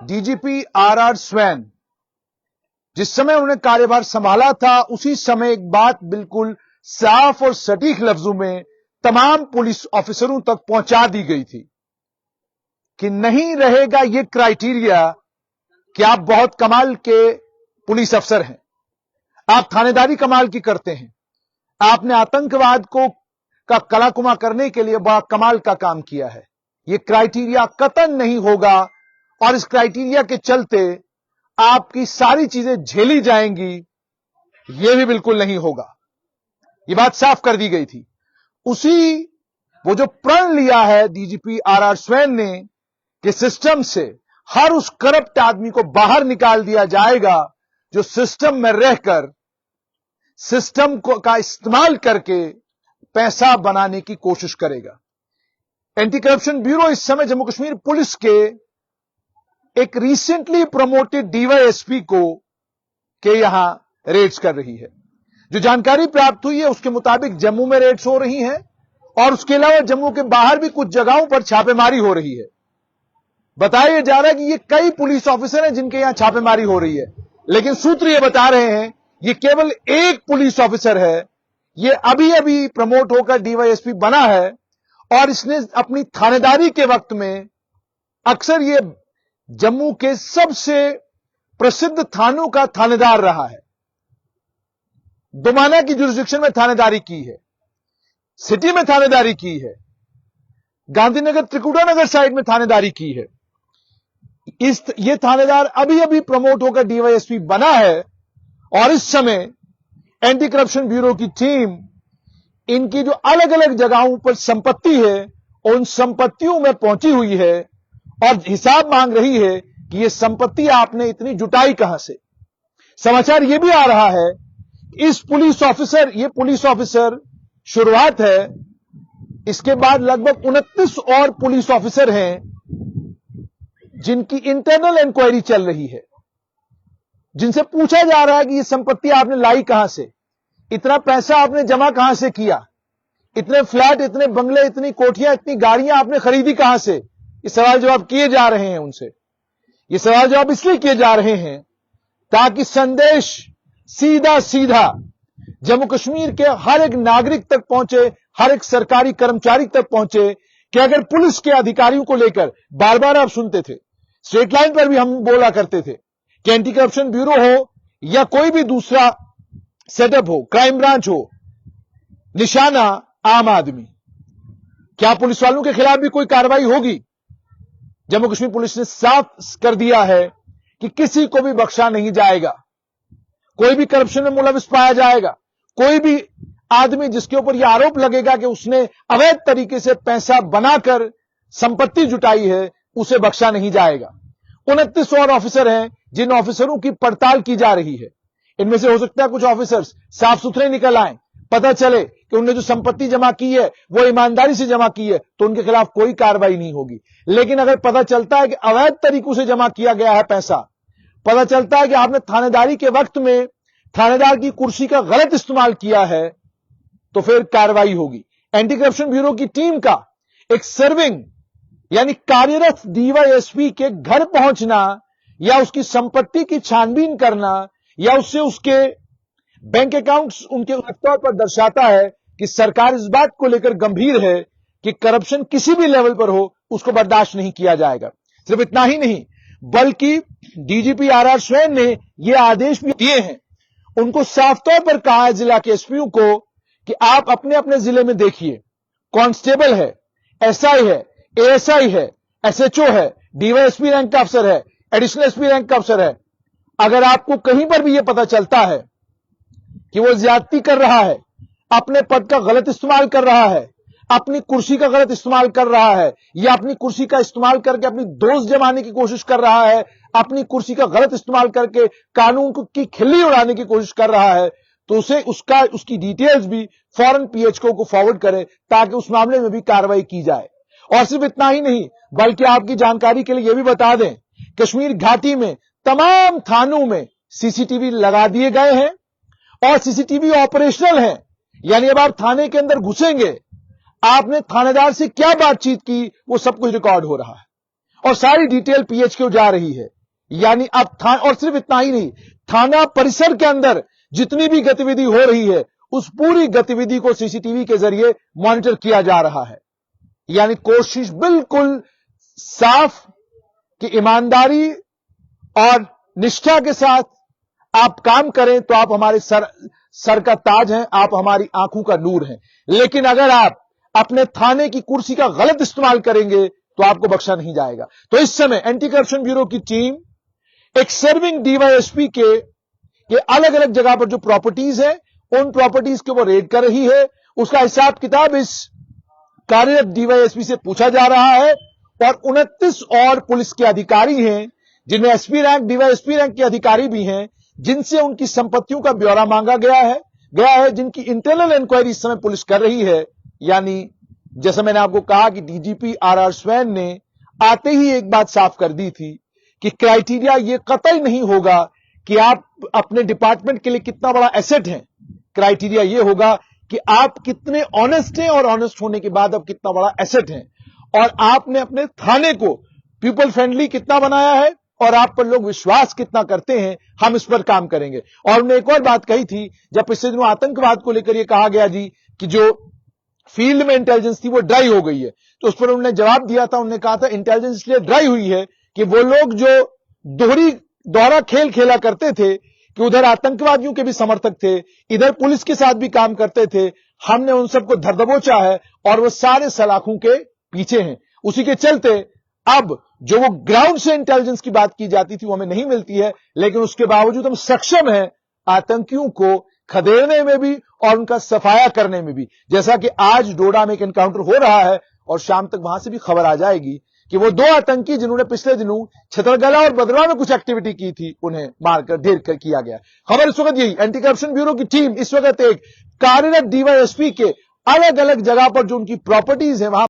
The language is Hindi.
डीजीपी आरआर स्वैन जिस समय उन्होंने कार्यभार संभाला था, उसी समय एक बात बिल्कुल साफ और सटीक लफ्जों में तमाम पुलिस ऑफिसरों तक पहुंचा दी गई थी कि नहीं रहेगा यह क्राइटेरिया कि आप बहुत कमाल के पुलिस अफसर हैं, आप थानेदारी कमाल की करते हैं, आपने आतंकवाद का कलाकुमा करने के लिए बड़ा कमाल का काम किया है। यह क्राइटेरिया कतई नहीं होगा और इस क्राइटेरिया के चलते आपकी सारी चीजें झेली जाएंगी, यह भी बिल्कुल नहीं होगा। यह बात साफ कर दी गई थी। वो जो प्रण लिया है डीजीपी आरआर स्वैन ने कि सिस्टम से हर उस करप्ट आदमी को बाहर निकाल दिया जाएगा जो सिस्टम में रहकर सिस्टम का इस्तेमाल करके पैसा बनाने की कोशिश करेगा। एंटी करप्शन ब्यूरो इस समय जम्मू कश्मीर पुलिस के एक रिसेंटली प्रमोटेड डीवाईएसपी के यहां रेड्स कर रही है। जो जानकारी प्राप्त हुई है उसके मुताबिक जम्मू में रेड्स हो रही हैं और उसके अलावा जम्मू के बाहर भी कुछ जगहों पर छापेमारी हो रही है। बताया जा रहा है कि ये कई पुलिस ऑफिसर हैं जिनके यहां छापेमारी हो रही है, लेकिन सूत्र ये बता रहे हैं ये केवल एक पुलिस ऑफिसर है, ये अभी अभी प्रमोट होकर डीवाईएसपी बना है और इसने अपनी थानेदारी के वक्त में अक्सर ये जम्मू के सबसे प्रसिद्ध थानों का थानेदार रहा है। दोमाना की जुरिस्डिक्शन में थानेदारी की है, सिटी में थानेदारी की है, गांधीनगर त्रिकुटा नगर साइड में थानेदारी की है। ये थानेदार अभी अभी प्रमोट होकर डीवाईएसपी बना है और इस समय एंटी करप्शन ब्यूरो की टीम इनकी जो अलग अलग जगहों पर संपत्ति है उन संपत्तियों में पहुंची हुई है और हिसाब मांग रही है कि ये संपत्ति आपने इतनी जुटाई कहां से। समाचार यह भी आ रहा है ये पुलिस ऑफिसर शुरुआत है, इसके बाद लगभग 29 और पुलिस ऑफिसर हैं जिनकी इंटरनल इंक्वायरी चल रही है, जिनसे पूछा जा रहा है कि ये संपत्ति आपने लाई कहां से, इतना पैसा आपने जमा कहां से किया, इतने फ्लैट, इतने बंगले, इतनी कोठियां, इतनी गाड़ियां आपने खरीदी कहां से। ये सवाल जवाब किए जा रहे हैं उनसे। ये सवाल जवाब इसलिए किए जा रहे हैं ताकि संदेश सीधा सीधा जम्मू कश्मीर के हर एक नागरिक तक पहुंचे, हर एक सरकारी कर्मचारी तक पहुंचे कि अगर पुलिस के अधिकारियों को लेकर बार बार आप सुनते थे, स्ट्रेट लाइन पर भी हम बोला करते थे कि एंटी करप्शन ब्यूरो हो या कोई भी दूसरा सेटअप हो, क्राइम ब्रांच हो, निशाना आम आदमी, क्या पुलिस वालों के खिलाफ भी कोई कार्रवाई होगी? जम्मू कश्मीर पुलिस ने साफ कर दिया है कि किसी को भी बख्शा नहीं जाएगा, कोई भी करप्शन में मुलविस पाया जाएगा, कोई भी आदमी जिसके ऊपर यह आरोप लगेगा कि उसने अवैध तरीके से पैसा बनाकर संपत्ति जुटाई है, उसे बख्शा नहीं जाएगा। 29 और ऑफिसर हैं जिन ऑफिसरों की पड़ताल की जा रही है। इनमें से हो सकता है कुछ ऑफिसर्स साफ सुथरे निकल आए, पता चले कि उन्होंने जो संपत्ति जमा की है वो ईमानदारी से जमा की है, तो उनके खिलाफ कोई कार्रवाई नहीं होगी। लेकिन अगर पता चलता है कि अवैध तरीकों से जमा किया गया है पैसा, पता चलता है कि आपने थानेदारी के वक्त में थानेदार की कुर्सी का गलत इस्तेमाल किया है, तो फिर कार्रवाई होगी। एंटी करप्शन ब्यूरो की टीम का एक सर्विंग यानी कार्यरत डीवाईएसपी के घर पहुंचना या उसकी संपत्ति की छानबीन करना या उससे उसके बैंक अकाउंट्स उनके तौर पर दर्शाता है कि सरकार इस बात को लेकर गंभीर है कि करप्शन किसी भी लेवल पर हो उसको बर्दाश्त नहीं किया जाएगा। सिर्फ इतना ही नहीं, बल्कि डीजीपी आरआर स्वैन ने यह आदेश भी दिए हैं, उनको साफ तौर पर कहा है जिला के एसपीओ को कि आप अपने अपने जिले में देखिए, कांस्टेबल है, एसआई है, एएसआई है, एसएचओ है, डीवाईएसपी रैंक का अफसर है, एडिशनल एसपी रैंक का अफसर है, अगर आपको कहीं पर भी यह पता चलता है कि वो ज्यादती कर रहा है, अपने पद का गलत इस्तेमाल कर रहा है, अपनी कुर्सी का गलत इस्तेमाल कर रहा है या अपनी कुर्सी का इस्तेमाल करके अपनी दोस्त जमाने की कोशिश कर रहा है, अपनी कुर्सी का गलत इस्तेमाल करके कानून की खिल्ली उड़ाने की कोशिश कर रहा है, तो उसे उसकी डिटेल्स भी फौरन पीएचओ को फॉरवर्ड करे ताकि उस मामले में भी कार्रवाई की जाए। और सिर्फ इतना ही नहीं, बल्कि आपकी जानकारी के लिए यह भी बता दें, कश्मीर घाटी में तमाम थानों में सीसीटीवी लगा दिए गए हैं और सीसीटीवी ऑपरेशनल हैं, यानी अब आप थाने के अंदर घुसेंगे, आपने थानेदार से क्या बातचीत की वो सब कुछ रिकॉर्ड हो रहा है और सारी डिटेल पीएचक्यू जा रही है। यानी अब और सिर्फ इतना ही नहीं, थाना परिसर के अंदर जितनी भी गतिविधि हो रही है उस पूरी गतिविधि को सीसीटीवी के जरिए मॉनिटर किया जा रहा है। यानी कोशिश बिल्कुल साफ कि ईमानदारी और निष्ठा के साथ आप काम करें तो आप हमारे सर का ताज हैं, आप हमारी आंखों का नूर हैं। लेकिन अगर आप अपने थाने की कुर्सी का गलत इस्तेमाल करेंगे तो आपको बख्शा नहीं जाएगा। तो इस समय एंटी करप्शन ब्यूरो की टीम एक सर्विंग डीवाईएसपी के अलग अलग जगह पर जो प्रॉपर्टीज है उन प्रॉपर्टीज के वो रेड कर रही है। उसका हिसाब किताब इस कार्यरत डीवाईएसपी से पूछा जा रहा है और 29 और पुलिस के अधिकारी हैं जिनमें एसपी रैंक, डीवाईएसपी रैंक के अधिकारी भी हैं जिनसे उनकी संपत्तियों का ब्यौरा मांगा गया है जिनकी इंटरनल इंक्वायरी इस समय पुलिस कर रही है। यानी जैसे मैंने आपको कहा कि डीजीपी आरआर स्वैन ने आते ही एक बात साफ कर दी थी कि क्राइटेरिया ये कतई नहीं होगा कि आप अपने डिपार्टमेंट के लिए कितना बड़ा एसेट हैं। क्राइटेरिया ये होगा कि आप कितने ऑनेस्ट हैं और ऑनेस्ट होने के बाद आप कितना बड़ा एसेट हैं और आपने अपने थाने को पीपल फ्रेंडली कितना बनाया है और आप पर लोग विश्वास कितना करते हैं। हम इस पर काम करेंगे। और उन्होंने एक और बात कही थी, जब पिछले दिनों आतंकवाद को लेकर यह कहा गया जी कि जो फील्ड में इंटेलिजेंस थी वो ड्राई हो गई है, तो उस पर उन्होंने जवाब दिया था। उन्होंने कहा था इंटेलिजेंस इसलिए ड्राई हुई है कि वो लोग जो दोहरा खेल खेला करते थे कि उधर आतंकवादियों के भी समर्थक थे, इधर पुलिस के साथ भी काम करते थे, हमने उन सबको धर दबोचा है और वो सारे सलाखों के पीछे हैं। उसी के चलते अब जो वो ग्राउंड से इंटेलिजेंस की बात की जाती थी वो हमें नहीं मिलती है, लेकिन उसके बावजूद हम सक्षम हैं आतंकियों को खदेड़ने में भी और उनका सफाया करने में भी। जैसा कि आज डोडा में एक एनकाउंटर हो रहा है और शाम तक वहां से भी खबर आ जाएगी कि वो 2 आतंकी जिन्होंने पिछले दिनों छतरगला और बदरवा में कुछ एक्टिविटी की थी उन्हें मारकर ढेर कर किया गया। खबर इस वक्त यही, एंटी करप्शन ब्यूरो की टीम इस वक्त एक कार्यरत डीवाईएसपी के अलग अलग जगह पर जो उनकी प्रॉपर्टीज है वहां